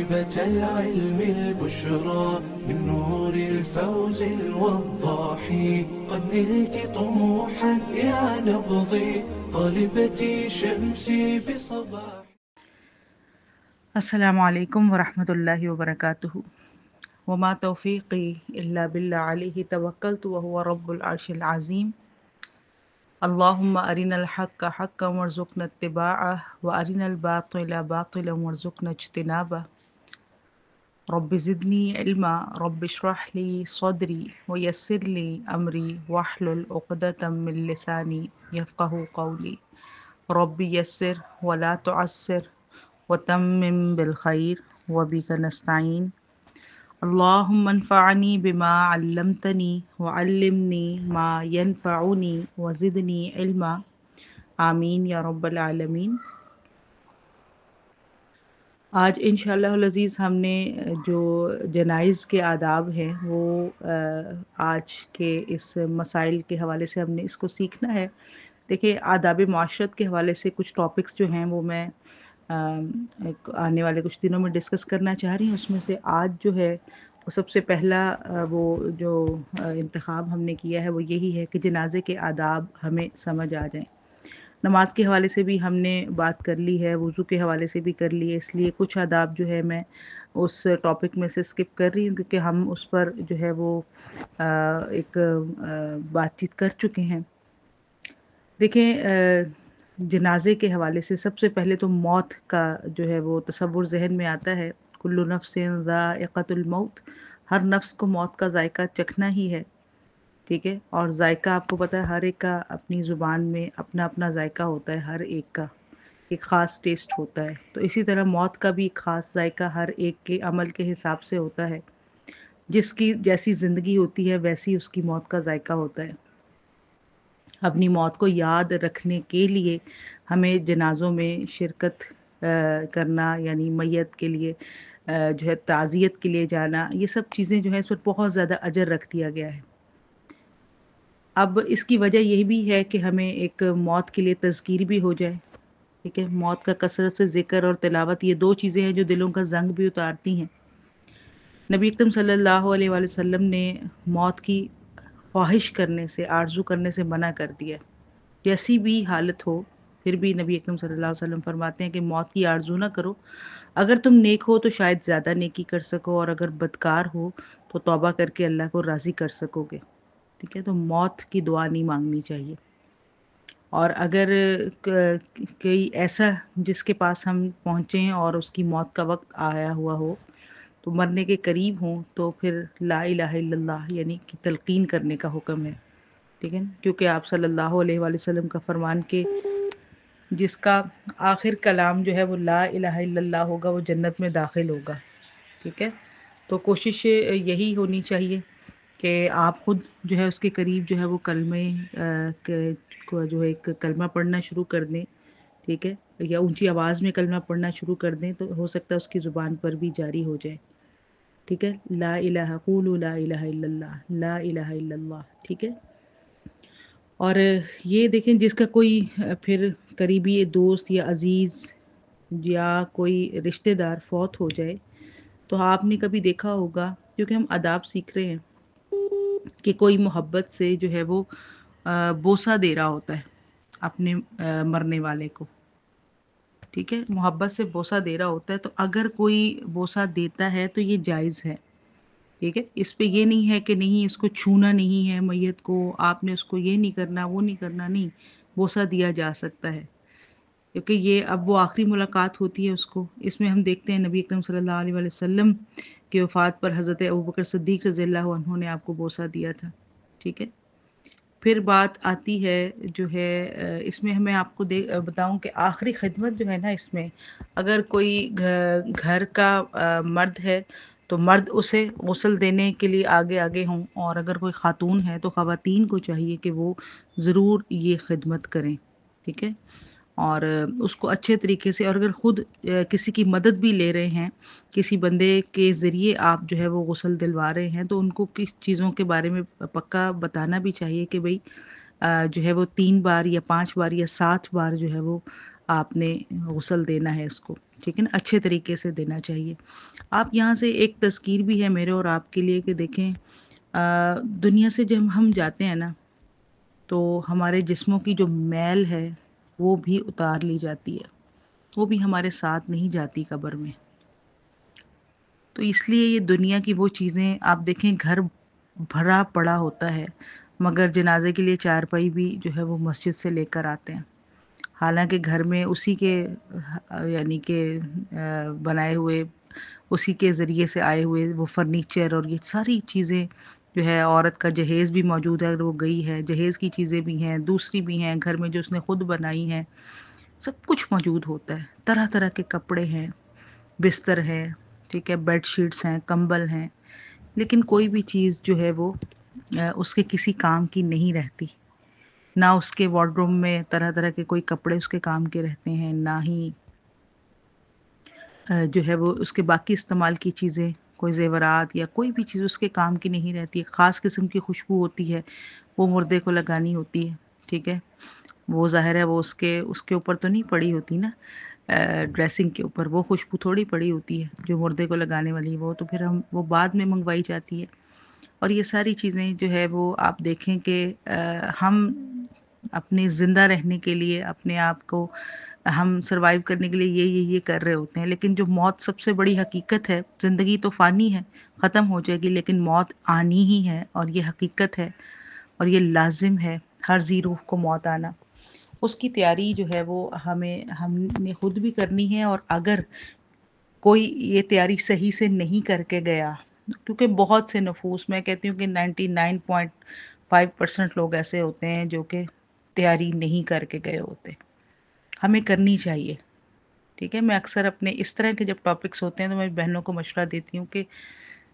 طالبة العلم البشرى من نور الفوز الوضاح قد نلت طموحا يا نبضي طالبتي شمسي بصباح. السلام علیکم ورحمۃ اللہ وبرکاتہ وما توفیقی الا باللہ علیہ توکلت وهو رب العرش العظیم اللہم ارنا الحق حقا وارزقنا اتباعہ وارنا الباطل باطلا وارزقنا اجتنابہ رب زدنی علما رب اشرح لی صدری ویسر لی امری واحلل عقدۃ من لسانی یفقہوا قولی رب یسر ولا تعسر وتمم بالخیر وبک نستعین اللہم انفعنی بما علمتنی وعلمنی ما ینفعنی وزدنی علما آمین یا رب العالمین۔ آج انشاءاللہ العزیز ہم نے جو جنائز کے آداب ہیں وہ آج کے اس مسائل کے حوالے سے ہم نے اس کو سیکھنا ہے۔ دیکھیں، آداب معاشرت کے حوالے سے کچھ ٹاپکس جو ہیں وہ میں آنے والے کچھ دنوں میں ڈسکس کرنا چاہ رہی ہوں۔ اس میں سے آج جو ہے وہ سب سے پہلا وہ جو انتخاب ہم نے کیا ہے وہ یہی ہے کہ جنازے کے آداب ہمیں سمجھ آ جائیں۔ نماز کے حوالے سے بھی ہم نے بات کر لی ہے، وضو کے حوالے سے بھی کر لی ہے، اس لیے کچھ آداب جو ہے میں اس ٹاپک میں سے اسکپ کر رہی ہوں کیونکہ ہم اس پر جو ہے وہ ایک بات چیت کر چکے ہیں۔ دیکھیں، جنازے کے حوالے سے سب سے پہلے تو موت کا جو ہے وہ تصور ذہن میں آتا ہے۔ کل نفس ذائقۃ الموت، ہر نفس کو موت کا ذائقہ چکھنا ہی ہے، ٹھیک ہے۔ اور ذائقہ آپ کو پتہ ہے ہر ایک کا اپنی زبان میں اپنا اپنا ذائقہ ہوتا ہے، ہر ایک کا ایک خاص ٹیسٹ ہوتا ہے، تو اسی طرح موت کا بھی ایک خاص ذائقہ ہر ایک کے عمل کے حساب سے ہوتا ہے۔ جس کی جیسی زندگی ہوتی ہے ویسی اس کی موت کا ذائقہ ہوتا ہے۔ اپنی موت کو یاد رکھنے کے لیے ہمیں جنازوں میں شرکت کرنا، یعنی میت کے لیے جو ہے تعزیت کے لیے جانا، یہ سب چیزیں جو ہیں اس پر بہت زیادہ اجر رکھ دیا گیا ہے۔ اب اس کی وجہ یہ بھی ہے کہ ہمیں ایک موت کے لیے تذکیر بھی ہو جائے، ٹھیک ہے۔ موت کا کثرت سے ذکر اور تلاوت یہ دو چیزیں ہیں جو دلوں کا زنگ بھی اتارتی ہیں۔ نبی اکرم صلی اللہ علیہ وآلہ وسلم نے موت کی خواہش کرنے سے، آرزو کرنے سے منع کر دیا۔ جیسی بھی حالت ہو پھر بھی نبی اکرم صلی اللہ علیہ وسلم فرماتے ہیں کہ موت کی آرزو نہ کرو۔ اگر تم نیک ہو تو شاید زیادہ نیکی کر سکو، اور اگر بدکار ہو تو توبہ کر کے اللہ کو راضی کر سکو گے، ٹھیک ہے۔ تو موت کی دعا نہیں مانگنی چاہیے۔ اور اگر کوئی ایسا جس کے پاس ہم پہنچیں اور اس کی موت کا وقت آیا ہوا ہو تو مرنے کے قریب ہوں تو پھر لا الہ الا اللہ یعنی کہ تلقین کرنے کا حکم ہے، ٹھیک ہے، کیونکہ آپ صلی اللہ علیہ وآلہ وسلم کا فرمان کہ جس کا آخر کلام جو ہے وہ لا الہ الا اللہ ہوگا وہ جنت میں داخل ہوگا، ٹھیک ہے۔ تو کوشش یہی ہونی چاہیے کہ آپ خود جو ہے اس کے قریب جو ہے وہ کلمے کو جو ہے ایک کلمہ پڑھنا شروع کر دیں، ٹھیک ہے، یا اونچی آواز میں کلمہ پڑھنا شروع کر دیں تو ہو سکتا ہے اس کی زبان پر بھی جاری ہو جائے، ٹھیک ہے۔ لا الہ قولوا لا الہ الا اللہ، لا الہ الا اللہ، ٹھیک ہے۔ اور یہ دیکھیں جس کا کوئی پھر قریبی دوست یا عزیز یا کوئی رشتہ دار فوت ہو جائے تو آپ نے کبھی دیکھا ہوگا، کیونکہ ہم آداب سیکھ رہے ہیں، کہ کوئی محبت سے جو ہے وہ بوسہ دے رہا ہوتا ہے اپنے مرنے والے کو، ٹھیک ہے، محبت سے بوسہ دے رہا ہوتا ہے۔ تو اگر کوئی بوسہ دیتا ہے تو یہ جائز ہے، ٹھیک ہے۔ اس پہ یہ نہیں ہے کہ نہیں اس کو چھونا نہیں ہے میت کو، آپ نے اس کو یہ نہیں کرنا وہ نہیں کرنا، نہیں، بوسہ دیا جا سکتا ہے کیونکہ یہ اب وہ آخری ملاقات ہوتی ہے اس کو۔ اس میں ہم دیکھتے ہیں نبی اکرم صلی اللہ علیہ وآلہ وسلم کی وفات پر حضرت ابوبکر صدیق رضی اللہ عنہ نے آپ کو بوسہ دیا تھا، ٹھیک ہے۔ پھر بات آتی ہے جو ہے اس میں ہمیں آپ کو بتاؤں کہ آخری خدمت جو ہے نا، اس میں اگر کوئی گھر کا مرد ہے تو مرد اسے غسل دینے کے لیے آگے آگے ہوں، اور اگر کوئی خاتون ہے تو خواتین کو چاہیے کہ وہ ضرور یہ خدمت کریں، ٹھیک ہے۔ اور اس کو اچھے طریقے سے، اور اگر خود کسی کی مدد بھی لے رہے ہیں، کسی بندے کے ذریعے آپ جو ہے وہ غسل دلوا رہے ہیں تو ان کو کس چیزوں کے بارے میں پکا بتانا بھی چاہیے کہ بھئی جو ہے وہ 3 بار یا 5 بار یا 7 بار جو ہے وہ آپ نے غسل دینا ہے اس کو، ٹھیک ہے نا، اچھے طریقے سے دینا چاہیے۔ آپ یہاں سے ایک تذکیر بھی ہے میرے اور آپ کے لیے کہ دیکھیں دنیا سے جب ہم جاتے ہیں نا تو ہمارے جسموں کی جو میل ہے وہ بھی اتار لی جاتی ہے، وہ بھی ہمارے ساتھ نہیں جاتی قبر میں۔ تو اس لیے یہ دنیا کی وہ چیزیں آپ دیکھیں، گھر بھرا پڑا ہوتا ہے مگر جنازے کے لیے چارپائی بھی جو ہے وہ مسجد سے لے کر آتے ہیں، حالانکہ گھر میں اسی کے یعنی کہ بنائے ہوئے، اسی کے ذریعے سے آئے ہوئے وہ فرنیچر اور یہ ساری چیزیں جو ہے، عورت کا جہیز بھی موجود ہے اگر وہ گئی ہے، جہیز کی چیزیں بھی ہیں، دوسری بھی ہیں گھر میں جو اس نے خود بنائی ہیں، سب کچھ موجود ہوتا ہے، طرح طرح کے کپڑے ہیں، بستر ہے، ٹھیک ہے، بیڈ شیٹس ہیں، کمبل ہیں، لیکن کوئی بھی چیز جو ہے وہ اس کے کسی کام کی نہیں رہتی، نہ اس کے وارڈروب میں طرح طرح کے کوئی کپڑے اس کے کام کے رہتے ہیں، نہ ہی جو ہے وہ اس کے باقی استعمال کی چیزیں، کوئی زیورات یا کوئی بھی چیز اس کے کام کی نہیں رہتی۔ ایک خاص قسم کی خوشبو ہوتی ہے، وہ مردے کو لگانی ہوتی ہے، ٹھیک ہے، وہ ظاہر ہے وہ اس کے اوپر تو نہیں پڑی ہوتی نا، ڈریسنگ کے اوپر وہ خوشبو تھوڑی پڑی ہوتی ہے جو مردے کو لگانے والی، وہ تو پھر وہ بعد میں منگوائی جاتی ہے۔ اور یہ ساری چیزیں جو ہے وہ آپ دیکھیں کہ ہم اپنے زندہ رہنے کے لیے، اپنے آپ کو ہم سروائیو کرنے کے لیے یہ کر رہے ہوتے ہیں، لیکن جو موت سب سے بڑی حقیقت ہے، زندگی تو فانی ہے، ختم ہو جائے گی، لیکن موت آنی ہی ہے، اور یہ حقیقت ہے اور یہ لازم ہے، ہر ذی روح کو موت آنا۔ اس کی تیاری جو ہے وہ ہم نے خود بھی کرنی ہے، اور اگر کوئی یہ تیاری صحیح سے نہیں کر کے گیا، کیونکہ بہت سے نفوس، میں کہتی ہوں کہ 99.5% لوگ ایسے ہوتے ہیں جو کہ تیاری نہیں کر کے گئے ہوتے، ہمیں کرنی چاہیے، ٹھیک ہے۔ میں اکثر اپنے اس طرح کے جب ٹاپکس ہوتے ہیں تو میں بہنوں کو مشورہ دیتی ہوں کہ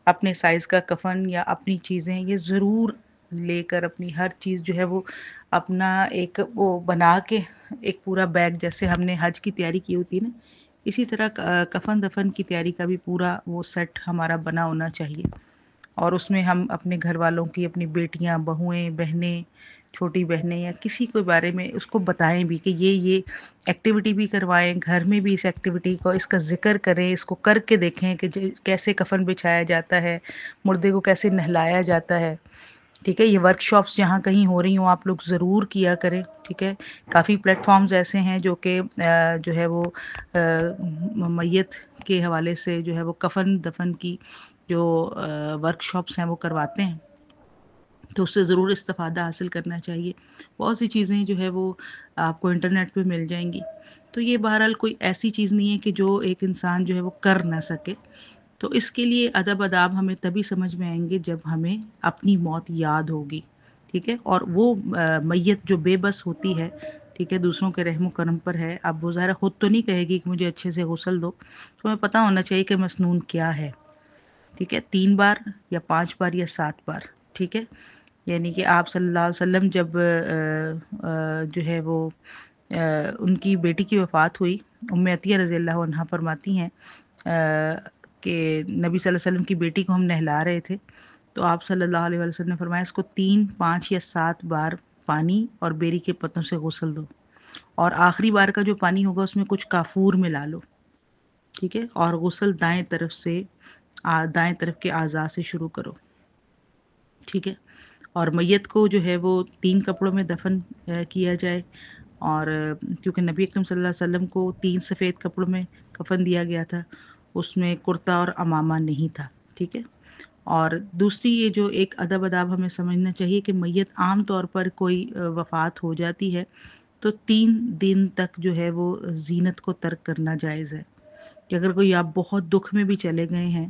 اپنے سائز کا کفن یا اپنی چیزیں یہ ضرور لے کر، اپنی ہر چیز جو ہے وہ اپنا ایک وہ بنا کے، ایک پورا بیگ جیسے ہم نے حج کی تیاری کی ہوتی ہے نا، اسی طرح کفن دفن کی تیاری کا بھی پورا وہ سیٹ ہمارا بنا ہونا چاہیے، اور اس میں ہم اپنے گھر والوں کی، اپنی بیٹیاں، بہویں، بہنیں، چھوٹی بہنیں یا کسی کے بارے میں اس کو بتائیں بھی کہ یہ ایکٹیویٹی بھی کروائیں، گھر میں بھی اس ایکٹیویٹی کو، اس کا ذکر کریں، اس کو کر کے دیکھیں کہ کیسے کفن بچھایا جاتا ہے، مردے کو کیسے نہلایا جاتا ہے، ٹھیک ہے۔ یہ ورک شاپس جہاں کہیں ہو رہی ہوں آپ لوگ ضرور کیا کریں، ٹھیک ہے۔ کافی پلیٹ فارمز ایسے ہیں جو کہ جو ہے وہ میت کے حوالے سے جو ہے وہ کفن دفن کی جو ورک شاپس ہیں وہ کرواتے ہیں، تو اس سے ضرور استفادہ حاصل کرنا چاہیے۔ بہت سی چیزیں جو ہے وہ آپ کو انٹرنیٹ پہ مل جائیں گی، تو یہ بہرحال کوئی ایسی چیز نہیں ہے کہ جو ایک انسان جو ہے وہ کر نہ سکے۔ تو اس کے لیے ادب آداب ہمیں تبھی سمجھ میں آئیں گے جب ہمیں اپنی موت یاد ہوگی، ٹھیک ہے۔ اور وہ میت جو بے بس ہوتی ہے، ٹھیک ہے، دوسروں کے رحم و کرم پر ہے، اب وہ ظاہر خود تو نہیں کہے گی کہ مجھے اچھے سے غسل دو، تو ہمیں پتہ ہونا چاہیے کہ مسنون کیا ہے، ٹھیک ہے، 3 بار یا 5 بار یا 7 بار، ٹھیک ہے۔ یعنی کہ آپ صلی اللہ علیہ وسلم جب جو ہے وہ ان کی بیٹی کی وفات ہوئی، ام عطیہ رضی اللہ عنہا فرماتی ہیں کہ نبی صلی اللہ علیہ وسلم کی بیٹی کو ہم نہلا رہے تھے، تو آپ صلی اللہ علیہ وسلم نے فرمایا اس کو 3، 5 یا 7 بار پانی اور بیری کے پتوں سے غسل دو، اور آخری بار کا جو پانی ہوگا اس میں کچھ کافور ملا لو، ٹھیک ہے، اور غسل دائیں طرف کے اعضاء سے شروع کرو، ٹھیک ہے۔ اور میت کو جو ہے وہ 3 کپڑوں میں دفن کیا جائے، اور کیونکہ نبی اکرم صلی اللہ علیہ وسلم کو 3 سفید کپڑوں میں کفن دیا گیا تھا، اس میں کرتا اور عمامہ نہیں تھا، ٹھیک ہے۔ اور دوسری یہ جو ایک ادب آداب ہمیں سمجھنا چاہیے کہ میت عام طور پر کوئی وفات ہو جاتی ہے تو 3 دن تک جو ہے وہ زینت کو ترک کرنا جائز ہے، کہ اگر کوئی آپ بہت دکھ میں بھی چلے گئے ہیں،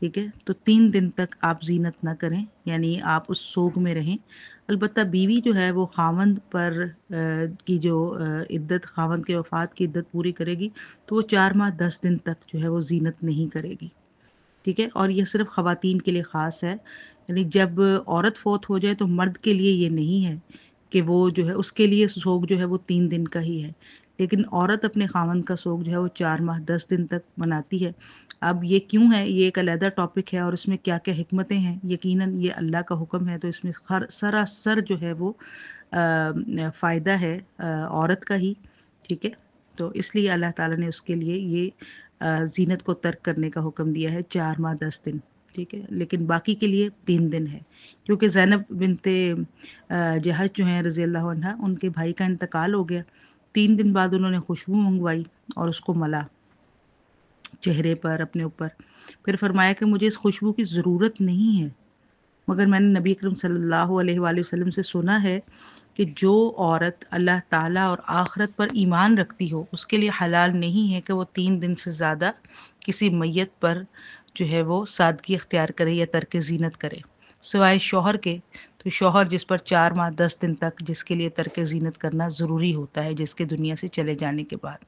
ٹھیک ہے، تو 3 دن تک آپ زینت نہ کریں، یعنی آپ اس سوگ میں رہیں۔ البتہ بیوی جو ہے وہ خاوند پر کی جو عدت، خاوند کے وفات کی عدت پوری کرے گی، تو وہ 4 ماہ 10 دن تک جو ہے وہ زینت نہیں کرے گی، ٹھیک ہے۔ اور یہ صرف خواتین کے لیے خاص ہے، یعنی جب عورت فوت ہو جائے تو مرد کے لیے یہ نہیں ہے کہ وہ جو ہے اس کے لیے سوگ جو ہے وہ 3 دن کا ہی ہے، لیکن عورت اپنے خاوند کا سوگ جو ہے وہ 4 ماہ 10 دن تک مناتی ہے۔ اب یہ کیوں ہے، یہ ایک علیحدہ ٹاپک ہے، اور اس میں کیا کیا حکمتیں ہیں، یقیناً یہ اللہ کا حکم ہے، تو اس میں سراسر جو ہے وہ فائدہ ہے عورت کا ہی، ٹھیک ہے۔ تو اس لیے اللہ تعالیٰ نے اس کے لیے یہ زینت کو ترک کرنے کا حکم دیا ہے 4 ماہ 10 دن، ٹھیک ہے، لیکن باقی کے لیے 3 دن ہے، کیونکہ زینب بنت جہش جو ہیں رضی اللہ عنہ، ان کے بھائی کا انتقال ہو گیا، 3 دن بعد انہوں نے خوشبو منگوائی اور اس کو ملا چہرے پر اپنے اوپر، پھر فرمایا کہ مجھے اس خوشبو کی ضرورت نہیں ہے، مگر میں نے نبی اکرم صلی اللہ علیہ وآلہ وسلم سے سنا ہے کہ جو عورت اللہ تعالیٰ اور آخرت پر ایمان رکھتی ہو اس کے لیے حلال نہیں ہے کہ وہ 3 دن سے زیادہ کسی میت پر جو ہے وہ سادگی اختیار کرے یا ترک زینت کرے، سوائے شوہر کے۔ تو شوہر جس پر 4 ماہ 10 دن تک جس کے لیے ترک زینت کرنا ضروری ہوتا ہے جس کے دنیا سے چلے جانے کے بعد۔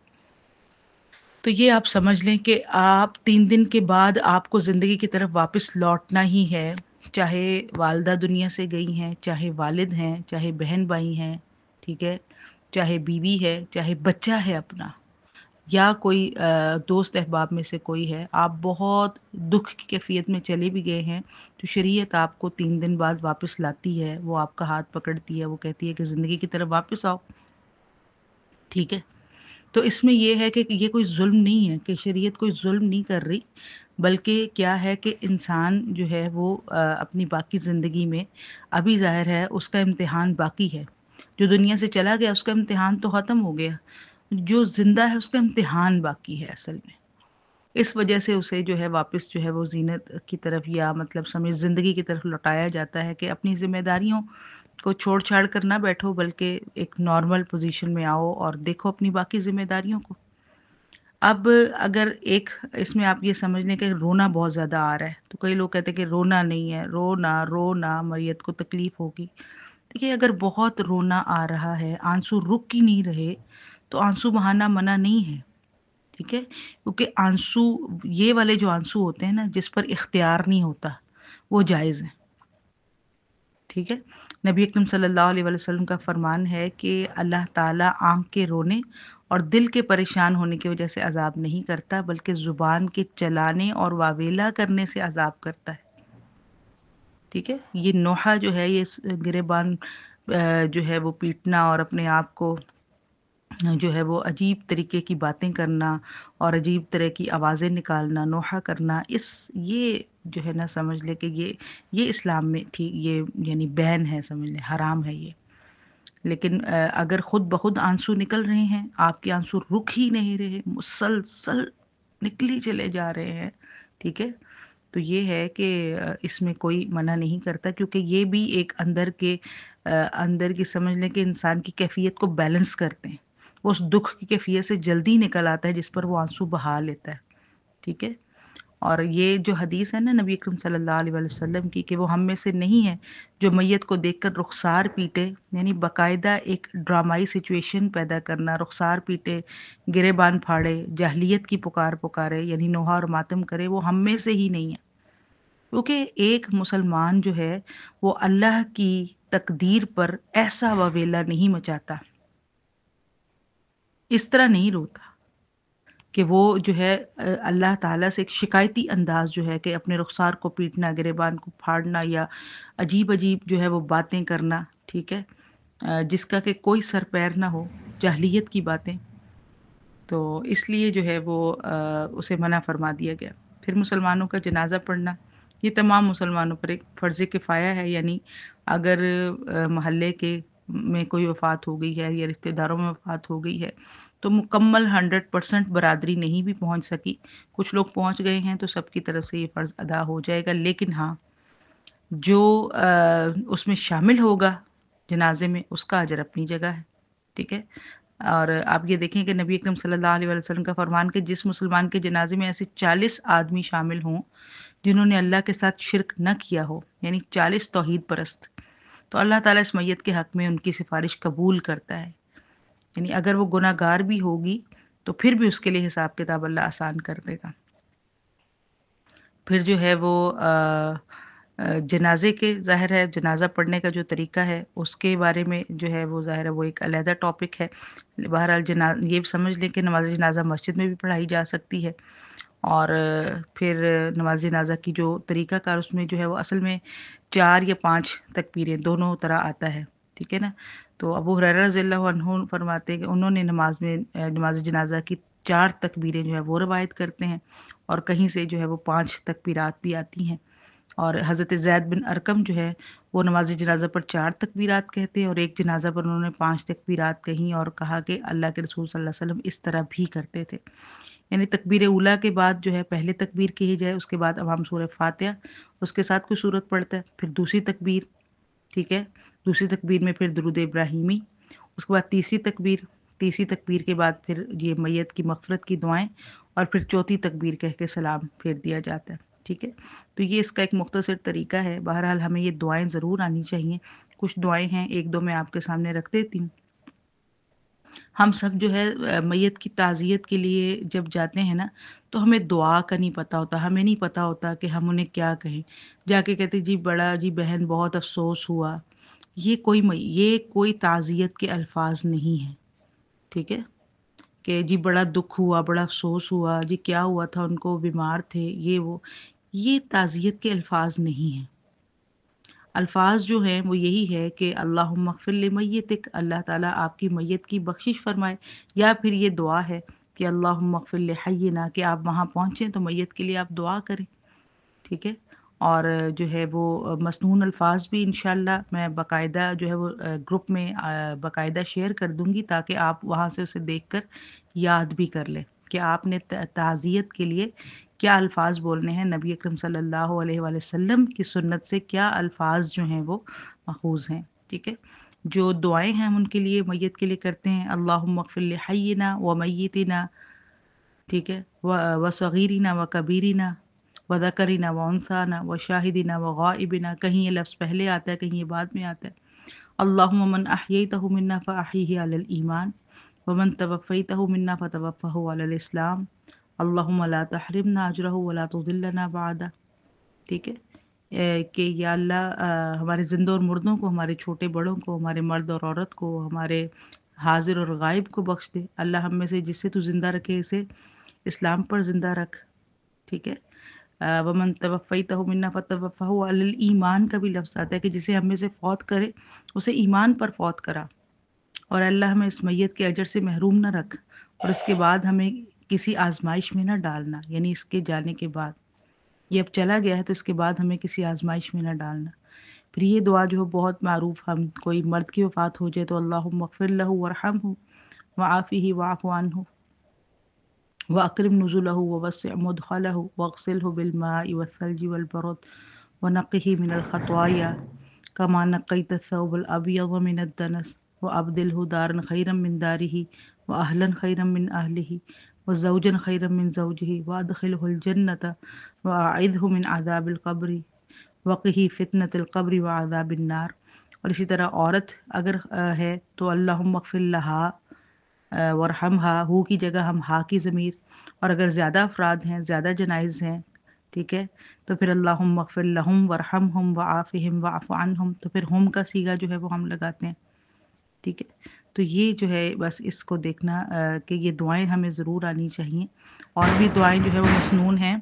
تو یہ آپ سمجھ لیں کہ آپ 3 دن کے بعد آپ کو زندگی کی طرف واپس لوٹنا ہی ہے، چاہے والدہ دنیا سے گئی ہیں، چاہے والد ہیں، چاہے بہن بھائی ہیں، ٹھیک ہے، چاہے بیوی ہے، چاہے بچہ ہے اپنا، یا کوئی دوست احباب میں سے کوئی ہے، آپ بہت دکھ کی کیفیت میں چلے بھی گئے ہیں تو شریعت آپ کو 3 دن بعد واپس لاتی ہے، وہ آپ کا ہاتھ پکڑتی ہے، وہ کہتی ہے کہ زندگی کی طرف واپس آؤ، ٹھیک ہے۔ تو اس میں یہ ہے کہ یہ کوئی ظلم نہیں ہے، کہ شریعت کوئی ظلم نہیں کر رہی، بلکہ کیا ہے کہ انسان جو ہے وہ اپنی باقی زندگی میں ابھی ظاہر ہے اس کا امتحان باقی ہے، جو دنیا سے چلا گیا اس کا امتحان تو ختم ہو گیا، جو زندہ ہے اس کا امتحان باقی ہے اصل میں، اس وجہ سے اسے جو ہے واپس جو ہے وہ زینت کی طرف یا مطلب سمجھ زندگی کی طرف لوٹایا جاتا ہے کہ اپنی ذمہ داریوں کو چھوڑ چھاڑ کر نہ بیٹھو، بلکہ ایک نارمل پوزیشن میں آؤ اور دیکھو اپنی باقی ذمہ داریوں کو۔ اب اگر ایک اس میں آپ یہ سمجھ لیں کہ رونا بہت زیادہ آ رہا ہے تو کئی لوگ کہتے ہیں کہ رونا نہیں ہے، رونا میت کو تکلیف ہوگی۔ دیکھیے اگر بہت رونا آ رہا ہے، آنسو رک ہی نہیں رہے تو آنسو بہانا منع نہیں ہے، ٹھیک ہے، کیونکہ آنسو یہ والے جو آنسو ہوتے ہیں نا جس پر اختیار نہیں ہوتا وہ جائز ہیں، ٹھیک ہے۔ نبی اکرم صلی اللہ علیہ وسلم کا فرمان ہے کہ اللہ تعالیٰ آنکھ کے رونے اور دل کے پریشان ہونے کی وجہ سے عذاب نہیں کرتا، بلکہ زبان کے چلانے اور واویلا کرنے سے عذاب کرتا ہے، ٹھیک ہے۔ یہ نوحہ جو ہے، یہ گریبان جو ہے وہ پیٹنا اور اپنے آپ کو جو ہے وہ عجیب طریقے کی باتیں کرنا اور عجیب طرح کی آوازیں نکالنا، نوحہ کرنا، یہ جو ہے نا سمجھ لے کہ یہ اسلام میں ٹھیک، یہ یعنی بین ہے، سمجھ لیں حرام ہے یہ۔ لیکن اگر خود بخود آنسو نکل رہے ہیں، آپ کے آنسو رک ہی نہیں رہے، مسلسل نکلی چلے جا رہے ہیں، ٹھیک ہے، تو یہ ہے کہ اس میں کوئی منع نہیں کرتا، کیونکہ یہ بھی ایک اندر کی سمجھ لیں کہ انسان کی کیفیت کو بیلنس کرتے ہیں، وہ اس دکھ کی کیفیت سے جلدی نکل آتا ہے جس پر وہ آنسو بہا لیتا ہے، ٹھیک ہے۔ اور یہ جو حدیث ہے نا نبی اکرم صلی اللہ علیہ وسلم کی کہ وہ ہم میں سے نہیں ہے جو میت کو دیکھ کر رخسار پیٹے، یعنی باقاعدہ ایک ڈرامائی سچویشن پیدا کرنا، رخسار پیٹے، گریبان پھاڑے، جاہلیت کی پکارے یعنی نوحہ اور ماتم کرے، وہ ہم میں سے ہی نہیں ہے، کیونکہ ایک مسلمان جو ہے وہ اللہ کی تقدیر پر ایسا واویلا نہیں مچاتا، اس طرح نہیں روتا کہ وہ جو ہے اللہ تعالیٰ سے ایک شکایتی انداز جو ہے کہ اپنے رخسار کو پیٹنا، گریبان کو پھاڑنا یا عجیب جو ہے وہ باتیں کرنا، ٹھیک ہے، جس کا کہ کوئی سر پیر نہ ہو، جاہلیت کی باتیں، تو اس لیے جو ہے وہ اسے منع فرما دیا گیا۔ پھر مسلمانوں کا جنازہ پڑھنا، یہ تمام مسلمانوں پر ایک فرض کفایہ ہے، یعنی اگر محلے میں کوئی وفات ہو گئی ہے یا رشتہ داروں میں وفات ہو گئی ہے تو مکمل 100% برادری نہیں بھی پہنچ سکی، کچھ لوگ پہنچ گئے ہیں تو سب کی طرف سے یہ فرض ادا ہو جائے گا، لیکن ہاں جو اس میں شامل ہوگا جنازے میں اس کا اجر اپنی جگہ ہے، ٹھیک ہے۔ اور آپ یہ دیکھیں کہ نبی اکرم صلی اللہ علیہ وسلم کا فرمان کہ جس مسلمان کے جنازے میں ایسے 40 آدمی شامل ہوں جنہوں نے اللہ کے ساتھ شرک نہ کیا ہو، یعنی 40 توحید پرست، تو اللہ تعالیٰ اس میت کے حق میں ان کی سفارش قبول کرتا ہے، یعنی اگر وہ گناہ گار بھی ہوگی تو پھر بھی اس کے لیے حساب کتاب اللہ آسان کر دے گا۔ پھر جو ہے وہ جنازے کے ظاہر ہے جنازہ پڑھنے کا جو طریقہ ہے اس کے بارے میں جو ہے وہ ظاہر ہے وہ ایک علیحدہ ٹاپک ہے، بہرحال یہ سمجھ لیں کہ نماز جنازہ مسجد میں بھی پڑھائی جا سکتی ہے، اور پھر نماز جنازہ کی جو طریقہ کار اس میں جو ہے وہ اصل میں 4 یا 5 تکبیریں دونوں طرح آتا ہے، ٹھیک ہے نا، تو ابو ہریرہ رضی اللہ عنہ فرماتے ہیں کہ انہوں نے نماز جنازہ کی 4 تکبیریں جو ہے وہ روایت کرتے ہیں، اور کہیں سے جو ہے وہ 5 تکبیرات بھی آتی ہیں۔ اور حضرت زید بن ارقم جو ہے وہ نماز جنازہ پر 4 تکبیرات کہتے ہیں، اور ایک جنازہ پر انہوں نے 5 تکبیرات کہیں اور کہا کہ اللہ کے رسول صلی اللہ علیہ وسلم اس طرح بھی کرتے تھے۔ یعنی تکبیر اولیٰ کے بعد جو ہے پہلے تکبیر کہی جائے، اس کے بعد اب ہم سورہ فاتحہ، اس کے ساتھ کوئی سورت پڑھتا ہے، پھر دوسری تکبیر، ٹھیک ہے، دوسری تکبیر میں پھر درود ابراہیمی، اس کے بعد تیسری تکبیر کے بعد پھر یہ میت کی مغفرت کی دعائیں، اور پھر چوتھی تکبیر کہہ کے سلام پھیر دیا جاتا ہے، ٹھیک ہے۔ تو یہ اس کا ایک مختصر طریقہ ہے۔ بہرحال ہمیں یہ دعائیں ضرور آنی چاہیے۔ کچھ دعائیں ہیں، 1-2 میں آپ کے سامنے رکھ دیتی ہوں۔ ہم سب جو ہے میت کی تعزیت کے لیے جب جاتے ہیں نا، تو ہمیں دعا کا نہیں پتہ ہوتا، ہمیں نہیں پتہ ہوتا کہ ہم انہیں کیا کہیں۔ جا کے کہتے جی بڑا جی بہن بہت افسوس ہوا، یہ کوئی تعزیت کے الفاظ نہیں ہیں، ٹھیک ہے، کہ جی بڑا دکھ ہوا، بڑا افسوس ہوا، جی کیا ہوا تھا، ان کو بیمار تھے، یہ تعزیت کے الفاظ نہیں ہیں۔ الفاظ جو ہیں وہ یہی ہے کہ اللہم اغفر لمیتک، اللہ تعالیٰ آپ کی میت کی بخشش فرمائے، یا پھر یہ دعا ہے کہ اللہم اغفر لحینا، کہ آپ وہاں پہنچیں تو میت کے لیے آپ دعا کریں، ٹھیک ہے۔ اور جو ہے وہ مسنون الفاظ بھی انشاءاللہ میں باقاعدہ جو ہے وہ گروپ میں باقاعدہ شیئر کر دوں گی، تاکہ آپ وہاں سے اسے دیکھ کر یاد بھی کر لیں کہ آپ نے تعزیت کے لیے کیا الفاظ بولنے ہیں، نبی اکرم صلی اللہ علیہ وآلہ وسلم کی سنت سے کیا الفاظ جو ہیں وہ ماخوذ ہیں، ٹھیک ہے۔ جو دعائیں ہیں ہم ان کے لیے میت کے لیے کرتے ہیں، اللہم اغفر لحینا و میتنا، ٹھیک ہے، و صغیرنا و کبیرنا و ذکرنا و انثانا و شاہدنا و غائبنا، کہیں یہ لفظ پہلے آتا ہے، کہیں یہ بعد میں آتا ہے۔ اللہم من احییتہ منا فاحیہ علی الایمان ومن توفیتہ منا فتوفہ علی الاسلام، اللہم لا تحرمنا اجرہ ولا تضلنا بعدہ، ٹھیک ہے، کہ یا اللہ ہمارے زندہ اور مردوں کو، ہمارے چھوٹے بڑوں کو، ہمارے مرد اور عورت کو، ہمارے حاضر اور غائب کو بخش دے، اللہ ہم میں سے جس سے تو زندہ رکھے اسے اسلام پر زندہ رکھ، ٹھیک ہے۔ ومن توفیتہ منا فتوفہ علی الایمان کا بھی لفظ آتا ہے کہ جسے ہم میں سے فوت کرے اسے ایمان پر فوت کرا، اور اللہ ہمیں اس میت کے اجر سے محروم نہ رکھ، اور اس کے بعد ہمیں کسی آزمائش میں نہ ڈالنا، یعنی اس کے جانے کے بعد، یہ اب چلا گیا ہے تو اس کے بعد ہمیں کسی آزمائش میں نہ ڈالنا۔ پھر یہ دعا جو بہت معروف، ہم کوئی مرد کی وفات ہو جائے تو اللہم اغفر لہ وارحمہ وعافہ واعف عنہ واکرم نزلہ ووسع مدخلہ واغسلہ بالماء والثلج والبرد ونقہ من الخطایا کما نقیت الثوب الابیض من الدنس وابدلہ دارا خیرا من دارہ واہلا خیرا من اہلہ وزوجا خیرا من زوجہ وادخلہ الجنۃ واعذہ من عذاب القبر وقہ فتنۃ القبر وعذاب النار۔ اور اسی طرح عورت اگر ہے تو اللہم اغفر لہا ورحمہا، ہو کی جگہ ہم ہا کی ضمیر، اور اگر زیادہ افراد ہیں، زیادہ جنائز ہیں، ٹھیک ہے، تو پھر اللہم اغفر لہم ورحمہم وعافہم واعف عنہم، تو پھر ہم کا صیغہ جو ہے وہ ہم لگاتے ہیں، ٹھیک ہے۔ تو یہ جو ہے بس اس کو دیکھنا کہ یہ دعائیں ہمیں ضرور آنی چاہیے، اور بھی دعائیں جو ہے وہ مسنون ہیں۔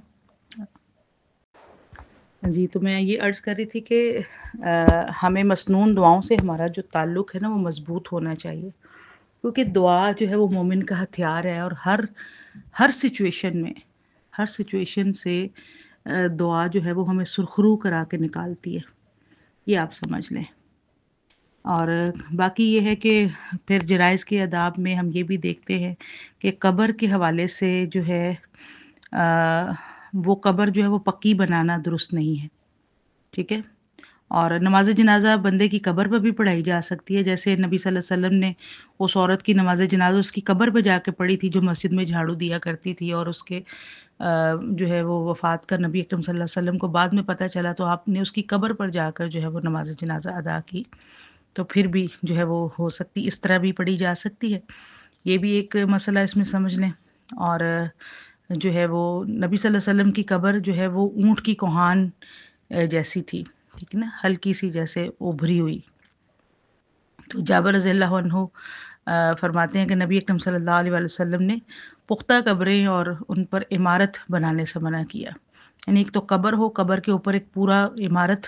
جی، تو میں یہ عرض کر رہی تھی کہ ہمیں مسنون دعاؤں سے ہمارا جو تعلق ہے نا وہ مضبوط ہونا چاہیے، کیونکہ دعا جو ہے وہ مومن کا ہتھیار ہے، اور ہر سچویشن سے دعا جو ہے وہ ہمیں سرخرو کرا کے نکالتی ہے، یہ آپ سمجھ لیں۔ اور باقی یہ ہے کہ پھر جنائز کے آداب میں ہم یہ بھی دیکھتے ہیں کہ قبر کے حوالے سے جو ہے وہ قبر جو ہے وہ پکی بنانا درست نہیں ہے، ٹھیک ہے۔ اور نماز جنازہ بندے کی قبر پر بھی پڑھائی جا سکتی ہے، جیسے نبی صلی اللہ علیہ وسلم نے اس عورت کی نماز جنازہ اس کی قبر پہ جا کے پڑھی تھی جو مسجد میں جھاڑو دیا کرتی تھی، اور اس کے جو ہے وہ وفات کا نبی اکرم صلی اللہ علیہ وسلم کو بعد میں پتہ چلا، تو آپ نے اس کی قبر پر جا کر جو ہے وہ نماز جنازہ ادا کی، تو پھر بھی جو ہے وہ ہو سکتی، اس طرح بھی پڑھی جا سکتی ہے، یہ بھی ایک مسئلہ اس میں سمجھ لیں۔ اور جو ہے وہ نبی صلی اللہ علیہ وسلم کی قبر جو ہے وہ اونٹ کی کوہان جیسی تھی، ٹھیک ہے نا، ہلکی سی جیسے ابھری ہوئی۔ تو جابر رضی اللہ عنہ فرماتے ہیں کہ نبی اکرم صلی اللہ علیہ وآلہ وسلم نے پختہ قبریں اور ان پر عمارت بنانے سے منع کیا، یعنی ایک تو قبر ہو، قبر کے اوپر ایک پورا عمارت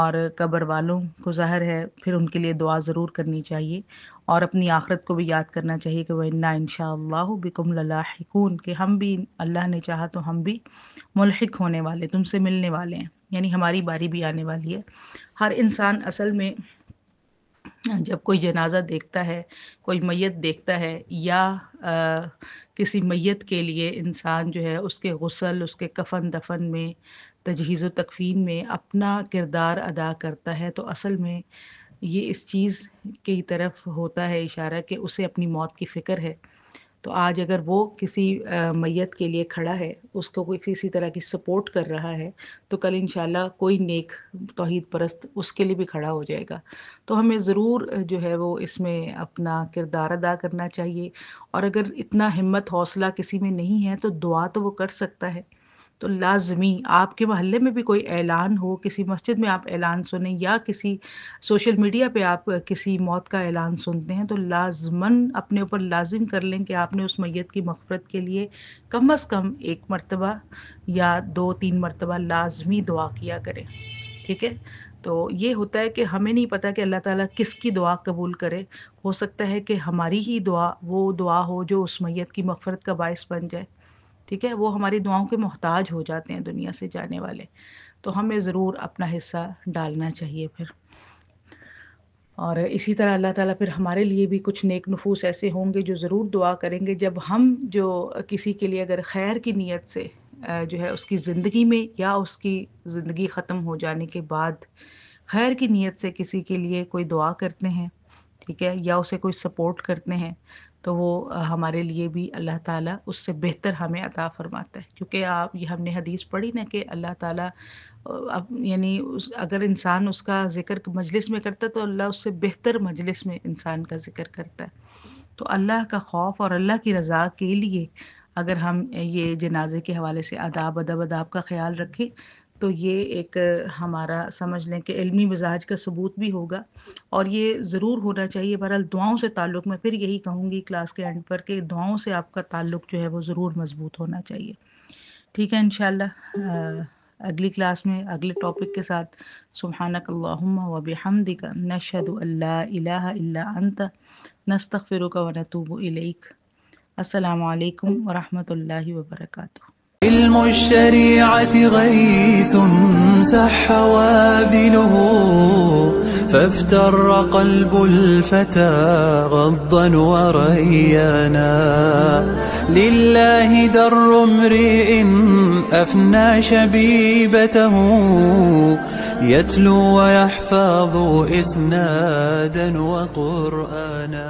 اور قبر والوں کو ظاہر ہے پھر ان کے لیے دعا ضرور کرنی چاہیے، اور اپنی آخرت کو بھی یاد کرنا چاہیے کہ وَإِنَّا إِن شاء اللَّهُ بِكُمْ لَلَاحِقُونَ، کہ ہم بھی اللہ نے چاہا تو ہم بھی ملحق ہونے والے، تم سے ملنے والے ہیں، یعنی ہماری باری بھی آنے والی ہے۔ ہر انسان اصل میں جب کوئی جنازہ دیکھتا ہے، کوئی میت دیکھتا ہے، یا کسی میت کے لیے انسان جو ہے اس کے غسل، اس کے کفن دفن میں، تجہیز و تکفین میں اپنا کردار ادا کرتا ہے، تو اصل میں یہ اس چیز کی طرف ہوتا ہے اشارہ کہ اسے اپنی موت کی فکر ہے۔ تو آج اگر وہ کسی میت کے لیے کھڑا ہے، اس کو کوئی کسی طرح کی سپورٹ کر رہا ہے، تو کل انشاءاللہ کوئی نیک توحید پرست اس کے لیے بھی کھڑا ہو جائے گا۔ تو ہمیں ضرور جو ہے وہ اس میں اپنا کردار ادا کرنا چاہیے، اور اگر اتنا ہمت حوصلہ کسی میں نہیں ہے تو دعا تو وہ کر سکتا ہے۔ تو لازمی آپ کے محلے میں بھی کوئی اعلان ہو، کسی مسجد میں آپ اعلان سنیں، یا کسی سوشل میڈیا پہ آپ کسی موت کا اعلان سنتے ہیں، تو لازماً اپنے اوپر لازم کر لیں کہ آپ نے اس میت کی مغفرت کے لیے کم از کم 1 مرتبہ یا 2-3 مرتبہ لازمی دعا کیا کریں، ٹھیک ہے؟ تو یہ ہوتا ہے کہ ہمیں نہیں پتہ کہ اللہ تعالیٰ کس کی دعا قبول کرے، ہو سکتا ہے کہ ہماری ہی دعا وہ دعا ہو جو اس میت کی مغفرت کا باعث بن جائے، ٹھیک ہے؟ وہ ہماری دعاؤں کے محتاج ہو جاتے ہیں دنیا سے جانے والے، تو ہمیں ضرور اپنا حصہ ڈالنا چاہیے پھر۔ اور اسی طرح اللہ تعالیٰ پھر ہمارے لیے بھی کچھ نیک نفوس ایسے ہوں گے جو ضرور دعا کریں گے، جب ہم جو کسی کے لیے اگر خیر کی نیت سے جو ہے اس کی زندگی میں یا اس کی زندگی ختم ہو جانے کے بعد خیر کی نیت سے کسی کے لیے کوئی دعا کرتے ہیں، ٹھیک ہے، یا اسے کوئی سپورٹ کرتے ہیں، تو وہ ہمارے لیے بھی اللہ تعالیٰ اس سے بہتر ہمیں عطا فرماتا ہے، کیونکہ یہ ہم نے حدیث پڑھی نا کہ اللہ تعالیٰ یعنی اگر انسان اس کا ذکر مجلس میں کرتا ہے تو اللہ اس سے بہتر مجلس میں انسان کا ذکر کرتا ہے۔ تو اللہ کا خوف اور اللہ کی رضا کے لیے اگر ہم یہ جنازے کے حوالے سے ادب کا خیال رکھیں، تو یہ ایک ہمارا سمجھ لیں کہ علمی مزاج کا ثبوت بھی ہوگا، اور یہ ضرور ہونا چاہیے۔ بہرحال دعاؤں سے تعلق میں پھر یہی کہوں گی کلاس کے اینڈ پر کہ دعاؤں سے آپ کا تعلق جو ہے وہ ضرور مضبوط ہونا چاہیے، ٹھیک ہے؟ انشاءاللہ اگلی کلاس میں اگلے ٹاپک کے ساتھ سبحانک اللہم و بحمدک نشہد ان لا الہ الا انت نستغفرک و نتوب الیک۔ السلام علیکم ورحمۃ اللہ وبرکاتہ۔ علم الشريعة غيث سح وابله فافتر قلب الفتى غضا وريانا لله در امرئ أفنى شبيبته يتلو ويحفظ إسنادا وقرآنا